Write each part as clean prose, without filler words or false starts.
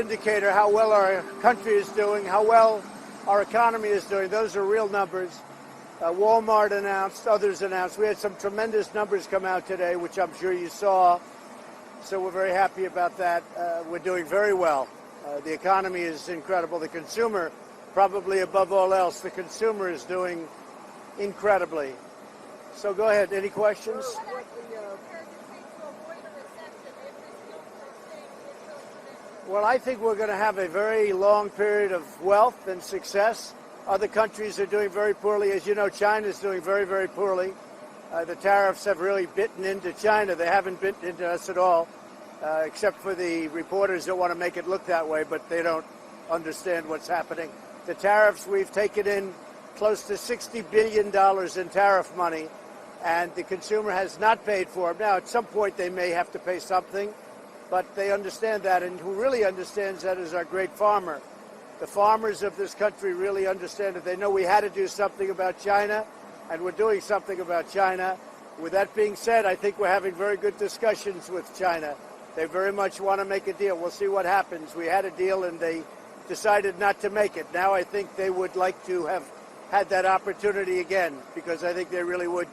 indicator how well our country is doing, how well our economy is doing. Those are real numbers. Walmart announced, others announced. We had some tremendous numbers come out today, which I'm sure you saw. So we're very happy about that. We're doing very well. The economy is incredible. The consumer, probably above all else, the consumer is doing incredibly. So go ahead. Any questions? Well, I think we're going to have a very long period of wealth and success. Other countries are doing very poorly. As you know, China is doing very, very poorly. The tariffs have really bitten into China. They haven't bitten into us at all, except for the reporters that want to make it look that way, but they don't understand what's happening. The tariffs, we've taken in close to $60 billion in tariff money, and the consumer has not paid for them. Now, at some point, they may have to pay something, but they understand that, and who really understands that is our great farmer. The farmers of this country really understand it. They know we had to do something about China, and we're doing something about China. With that being said, I think we're having very good discussions with China. They very much want to make a deal. We'll see what happens. We had a deal, and they decided not to make it. Now I think they would like to have had that opportunity again, because I think they really would.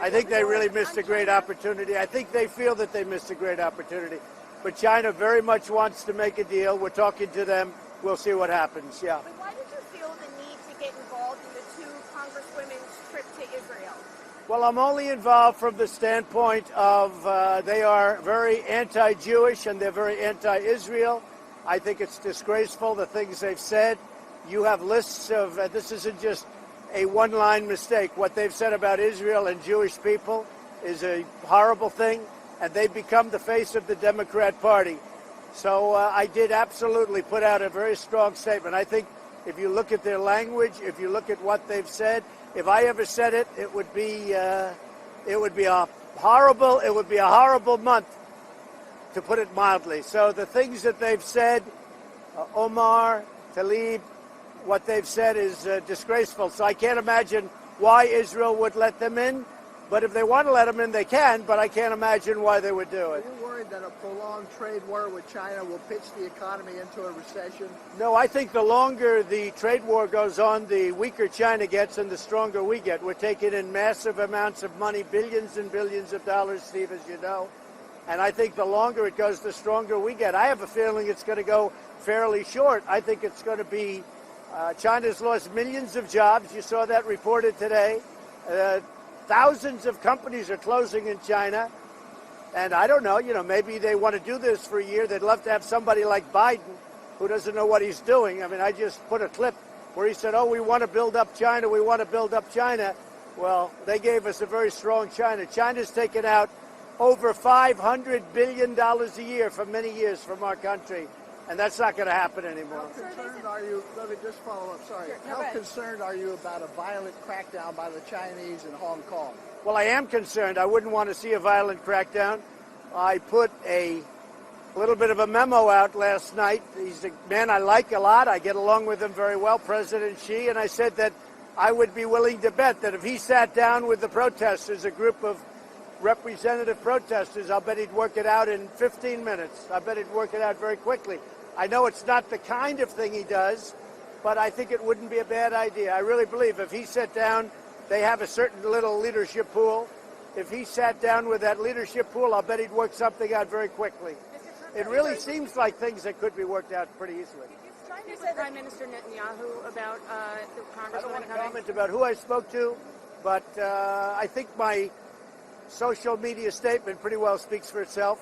I think they really missed a great opportunity. I think they feel that they missed a great opportunity. But China very much wants to make a deal. We're talking to them. We'll see what happens, yeah. But why did you feel the need to get involved in the two congresswomen's trip to Israel? Well, I'm only involved from the standpoint of they are very anti-Jewish and they're very anti-Israel. I think it's disgraceful, the things they've said. You have lists of, this isn't just a one-line mistake. What they've said about Israel and Jewish people is a horrible thing, and they've become the face of the Democrat Party. So I did absolutely put out a very strong statement. I think if you look at their language, if you look at what they've said, if I ever said it, it would be a horrible month, to put it mildly. So the things that they've said, Omar, Tlaib, what they've said is disgraceful. So I can't imagine why Israel would let them in. But if they want to let them in, they can, but I can't imagine why they would do it. Are you worried that a prolonged trade war with China will pitch the economy into a recession? No, I think the longer the trade war goes on, the weaker China gets and the stronger we get. We're taking in massive amounts of money, billions and billions of dollars, Steve, as you know. And I think the longer it goes, the stronger we get. I have a feeling it's going to go fairly short. I think it's going to be, China's lost millions of jobs. You saw that reported today. Thousands of companies are closing in China. And I don't know, maybe they want to do this for a year. They'd love to have somebody like Biden who doesn't know what he's doing. I mean, I just put a clip where he said, we want to build up China. We want to build up China. Well, they gave us a very strong China. China's taken out over $500 billion a year for many years from our country. And that's not going to happen anymore. How concerned are you, let me just follow up, sorry. How concerned are you about a violent crackdown by the Chinese in Hong Kong? Well, I am concerned. I wouldn't want to see a violent crackdown. I put a little bit of a memo out last night. He's a man I like a lot. I get along with him very well, President Xi. And I said that I would be willing to bet that if he sat down with the protesters, a group of representative protesters, I'll bet he'd work it out in 15 minutes. I bet he'd work it out very quickly. I know it's not the kind of thing he does, but I think it wouldn't be a bad idea. I really believe if he sat down, they have a certain little leadership pool. If he sat down with that leadership pool, I'll bet he'd work something out very quickly. It really seems like things that could be worked out pretty easily. You said Prime Minister Netanyahu about the Congress. I don't want to comment about who I spoke to, but I think my social media statement pretty well speaks for itself.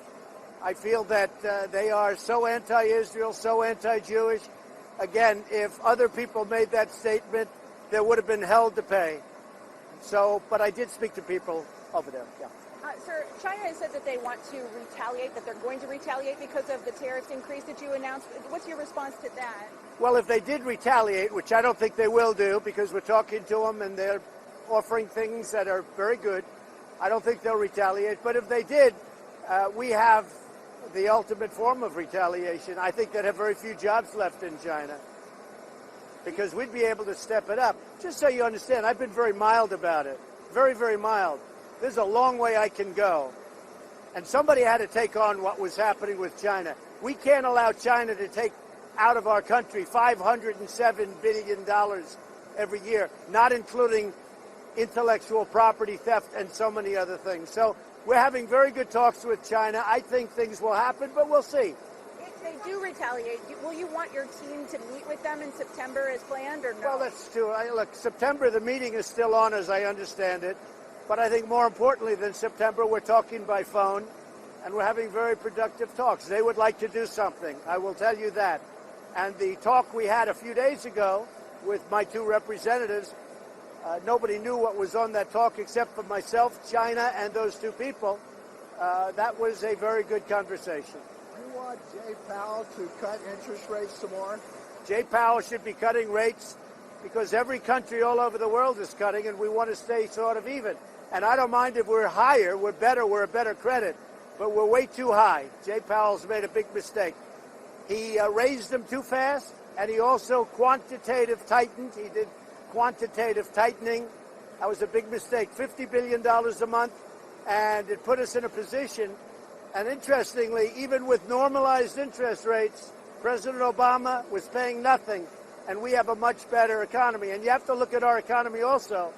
I feel that they are so anti-Israel, so anti-Jewish. Again, if other people made that statement, there would have been hell to pay. So, but I did speak to people over there, yeah. Sir, China has said that they want to retaliate, that they're going to retaliate because of the tariffs increase that you announced. What's your response to that? Well, if they did retaliate, which I don't think they will do because we're talking to them and they're offering things that are very good, I don't think they'll retaliate. But if they did, we have the ultimate form of retaliation. I think they'd have very few jobs left in China because we'd be able to step it up. Just so you understand, I've been very mild about it. Very, very mild. There's a long way I can go. And somebody had to take on what was happening with China. We can't allow China to take out of our country $507 billion every year, not including intellectual property theft and so many other things. So we're having very good talks with China. I think things will happen, but we'll see. If they do retaliate, will you want your team to meet with them in September as planned, or no? Well, that's true. Look, September, the meeting is still on, as I understand it. But I think more importantly than September, we're talking by phone, and we're having very productive talks. They would like to do something. I will tell you that. And the talk we had a few days ago with my two representatives, nobody knew what was on that talk except for myself, China, and those two people. That was a very good conversation. You want Jay Powell to cut interest rates some more? Jay Powell should be cutting rates because every country all over the world is cutting, and we want to stay sort of even. And I don't mind if we're higher, we're better, we're a better credit, but we're way too high. Jay Powell's made a big mistake. He raised them too fast, and he also quantitative tightened. He did quantitative tightening. That was a big mistake. $50 billion a month, and it put us in a position. And interestingly, even with normalized interest rates, President Obama was paying nothing, and we have a much better economy. And you have to look at our economy also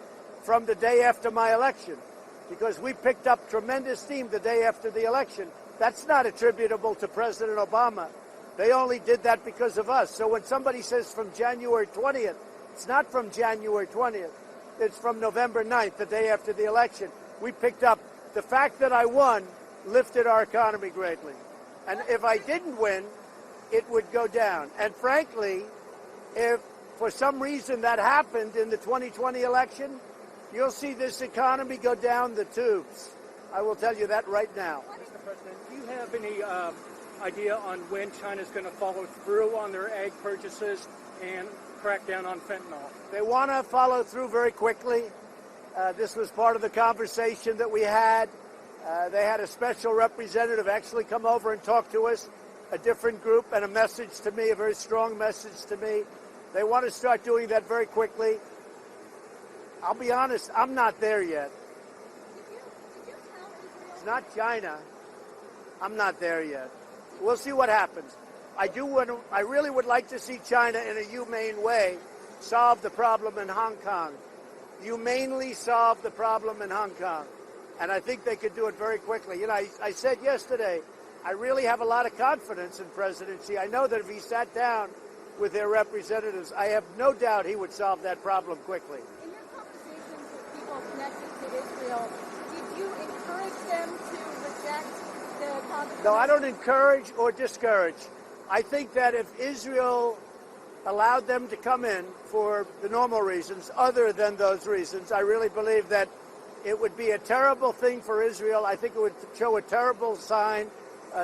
from the day after my election, because we picked up tremendous steam the day after the election. That's not attributable to President Obama. They only did that because of us. So when somebody says from January 20th, it's not from January 20th. It's from November 9th, the day after the election. We picked up. The fact that I won lifted our economy greatly. And if I didn't win, it would go down. And frankly, if for some reason that happened in the 2020 election, you'll see this economy go down the tubes. I will tell you that right now. Mr. President, do you have any idea on when China's going to follow through on their ag purchases and crack down on fentanyl? They want to follow through very quickly. This was part of the conversation that we had. They had a special representative actually come over and talk to us, a different group, and a message to me, a very strong message to me. They want to start doing that very quickly. I'll be honest, I'm not there yet. It's not China. I'm not there yet. We'll see what happens. I really would like to see China in a humane way solve the problem in Hong Kong. Humanely solve the problem in Hong Kong. And I think they could do it very quickly. You know, I said yesterday, I really have a lot of confidence in President Xi. I know that if he sat down with their representatives, I have no doubt he would solve that problem quickly. In your conversations with people connected to Israel, did you encourage them to reject the conflict? No, I don't encourage or discourage. I think that if Israel allowed them to come in for the normal reasons, other than those reasons, I really believe that it would be a terrible thing for Israel. I think it would show a terrible sign.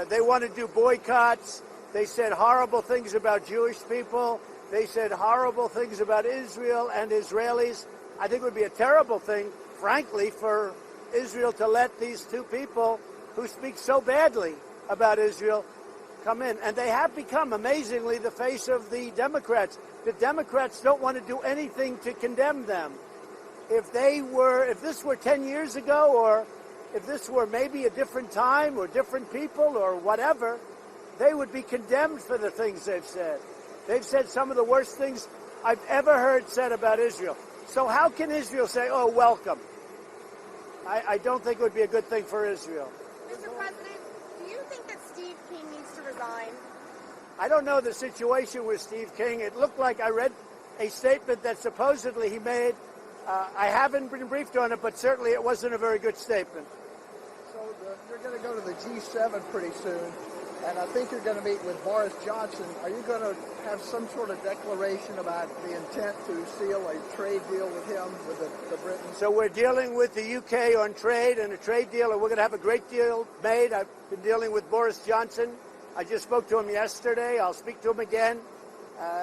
They want to do boycotts. They said horrible things about Jewish people. They said horrible things about Israel and Israelis. I think it would be a terrible thing, frankly, for Israel to let these two people who speak so badly about Israel come in. And they have become, amazingly, the face of the Democrats. The Democrats don't want to do anything to condemn them. If this were 10 years ago, or if this were maybe a different time or different people or whatever, they would be condemned for the things they've said. They've said some of the worst things I've ever heard said about Israel. So how can Israel say, oh, welcome? I don't think it would be a good thing for Israel. Mr. President, do you think that Steve King needs to resign? I don't know the situation with Steve King. It looked like I read a statement that supposedly he made. I haven't been briefed on it, but certainly it wasn't a very good statement. So you're going to go to the G7 pretty soon, and I think you're going to meet with Boris Johnson. Are you going to have some sort of declaration about the intent to seal a trade deal with him, with the Britons? So we're dealing with the UK on trade and a trade deal, and we're going to have a great deal made. I've been dealing with Boris Johnson. I just spoke to him yesterday. I'll speak to him again.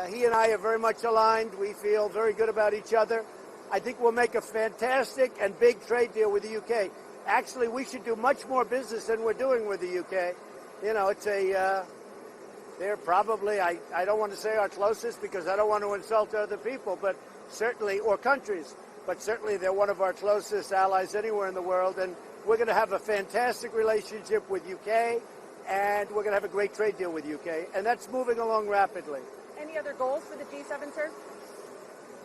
He and I are very much aligned. We feel very good about each other. I think we'll make a fantastic and big trade deal with the UK. Actually, we should do much more business than we're doing with the UK. You know, it's they're probably, I don't want to say our closest because I don't want to insult other people, but certainly, or countries, but certainly they're one of our closest allies anywhere in the world, and we're going to have a fantastic relationship with UK, and we're going to have a great trade deal with UK, and that's moving along rapidly. Any other goals for the G7, sir?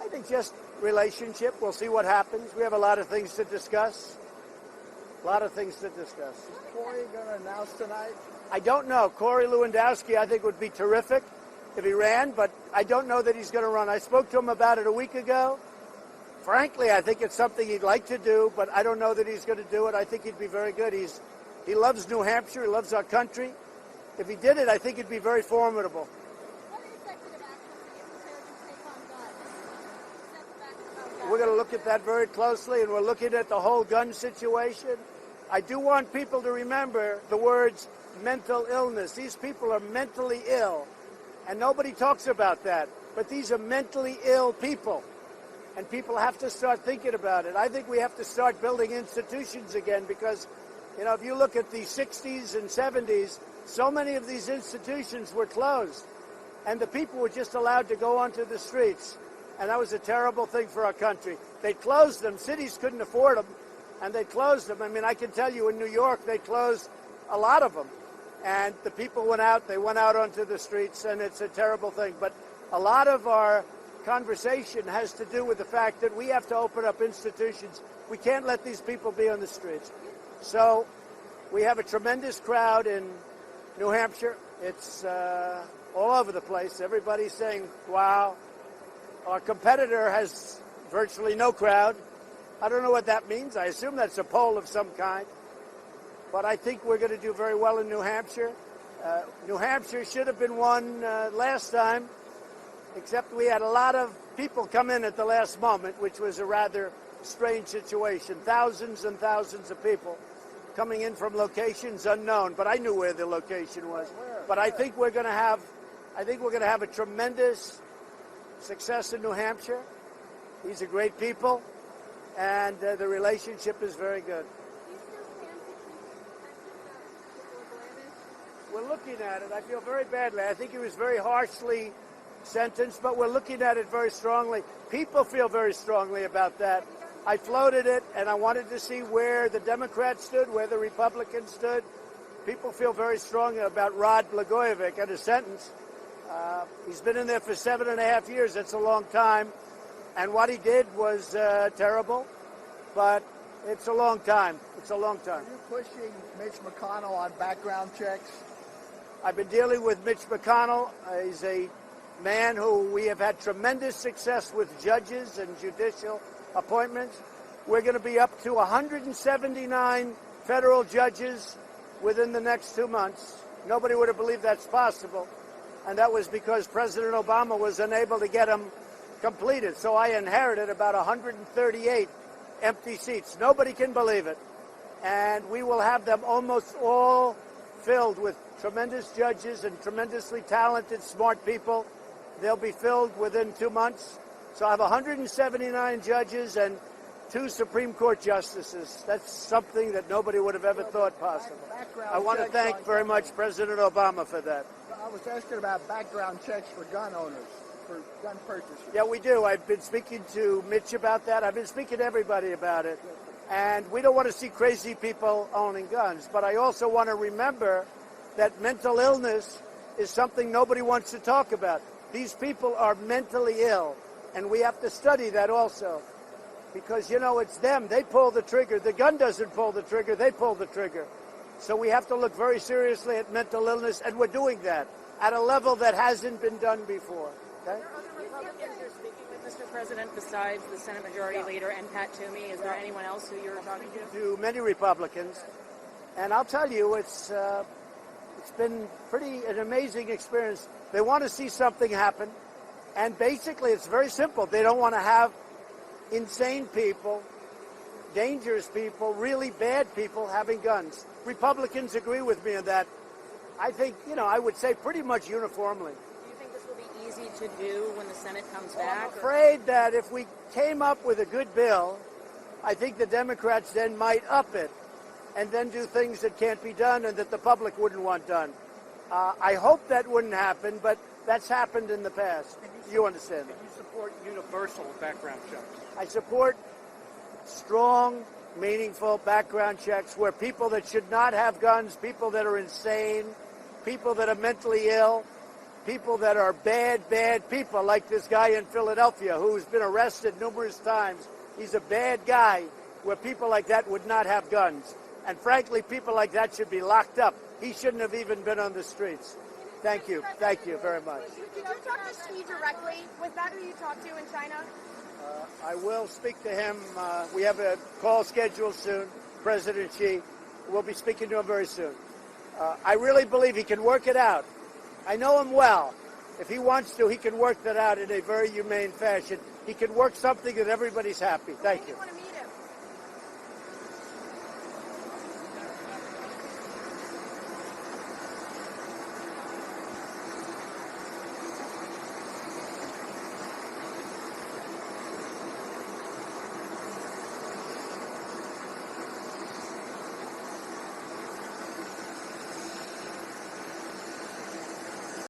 I think just relationship. We'll see what happens. We have a lot of things to discuss. A lot of things to discuss. Is Corey going to announce tonight? I don't know. Corey Lewandowski, I think, would be terrific if he ran, but I don't know that he's going to run. I spoke to him about it a week ago. Frankly, I think it's something he'd like to do, but I don't know that he's going to do it. I think he'd be very good. He loves New Hampshire. He loves our country. If he did it, I think it'd be very formidable. What executive action are you prepared to take on guns? We're going to look at that very closely, and we're looking at the whole gun situation. I do want people to remember the words mental illness. These people are mentally ill, and nobody talks about that. But these are mentally ill people, and people have to start thinking about it. I think we have to start building institutions again because, you know, if you look at the 60s and 70s, so many of these institutions were closed, and the people were just allowed to go onto the streets. And that was a terrible thing for our country. They closed them. Cities couldn't afford them, and they closed them. I mean, I can tell you in New York, they closed a lot of them. And the people went out. They went out onto the streets, and it's a terrible thing. But a lot of our conversation has to do with the fact that we have to open up institutions. We can't let these people be on the streets. So we have a tremendous crowd in New Hampshire. It's all over the place. Everybody's saying, wow. Our competitor has virtually no crowd. I don't know what that means. I assume that's a poll of some kind. But I think we're going to do very well in New Hampshire. New Hampshire should have been won last time, except we had a lot of people come in at the last moment, which was a rather strange situation. Thousands and thousands of people coming in from locations unknown, but I knew where the location was. But I think we're going to have a tremendous success in New Hampshire. These are great people, and the relationship is very good. We're looking at it. I feel very badly. I think he was very harshly sentenced, but we're looking at it very strongly. People feel very strongly about that. I floated it, and I wanted to see where the Democrats stood, where the Republicans stood. People feel very strongly about Rod Blagojevich and his sentence. He's been in there for 7.5 years. That's a long time. And what he did was terrible, but it's a long time. It's a long time. Are you pushing Mitch McConnell on background checks? I've been dealing with Mitch McConnell. He's a man who we have had tremendous success with judges and judicial appointments. We're going to be up to 179 federal judges within the next 2 months. Nobody would have believed that's possible. And that was because President Obama was unable to get them completed. So I inherited about 138 empty seats. Nobody can believe it. And we will have them almost all filled with tremendous judges and tremendously talented, smart people. They'll be filled within 2 months. So I have 179 judges and 2 Supreme Court justices. That's something that nobody would have ever thought possible. I want to thank very much President Obama for that. I was asking about background checks for gun owners, for gun purchasers. Yeah, we do. I've been speaking to Mitch about that. I've been speaking to everybody about it. And we don't want to see crazy people owning guns. But I also want to remember that mental illness is something nobody wants to talk about. These people are mentally ill, and we have to study that also. Because, you know, it's them. They pull the trigger. The gun doesn't pull the trigger. They pull the trigger. So we have to look very seriously at mental illness, and we're doing that at a level that hasn't been done before. Okay? Are there other Republicans you're speaking with, Mr. President, besides the Senate Majority Leader and Pat Toomey? Is there anyone else who you're talking to? To many Republicans. And I'll tell you, it's been an amazing experience. They want to see something happen. And basically, it's very simple. They don't want to have insane people, dangerous people, really bad people having guns. Republicans agree with me on that. I think, you know, I would say pretty much uniformly. Do you think this will be easy to do when the Senate comes back? I'm afraid that if we came up with a good bill, I think the Democrats then might up it and then do things that can't be done and that the public wouldn't want done. I hope that wouldn't happen, but that's happened in the past. You understand that. Can you support universal background checks? I support strong meaningful background checks where people that should not have guns, people that are insane, people that are mentally ill, people that are bad people, like this guy in Philadelphia who's been arrested numerous times. He's a bad guy, where people like that would not have guns. And frankly, people like that should be locked up. He shouldn't have even been on the streets. Thank you. Thank you very much. Did you talk to Xi directly? Was that who you talked to in China? I will speak to him. We have a call scheduled soon. President Xi. We'll be speaking to him very soon. I really believe he can work it out. I know him well. If he wants to, he can work that out in a very humane fashion. He can work something that everybody's happy. Thank you.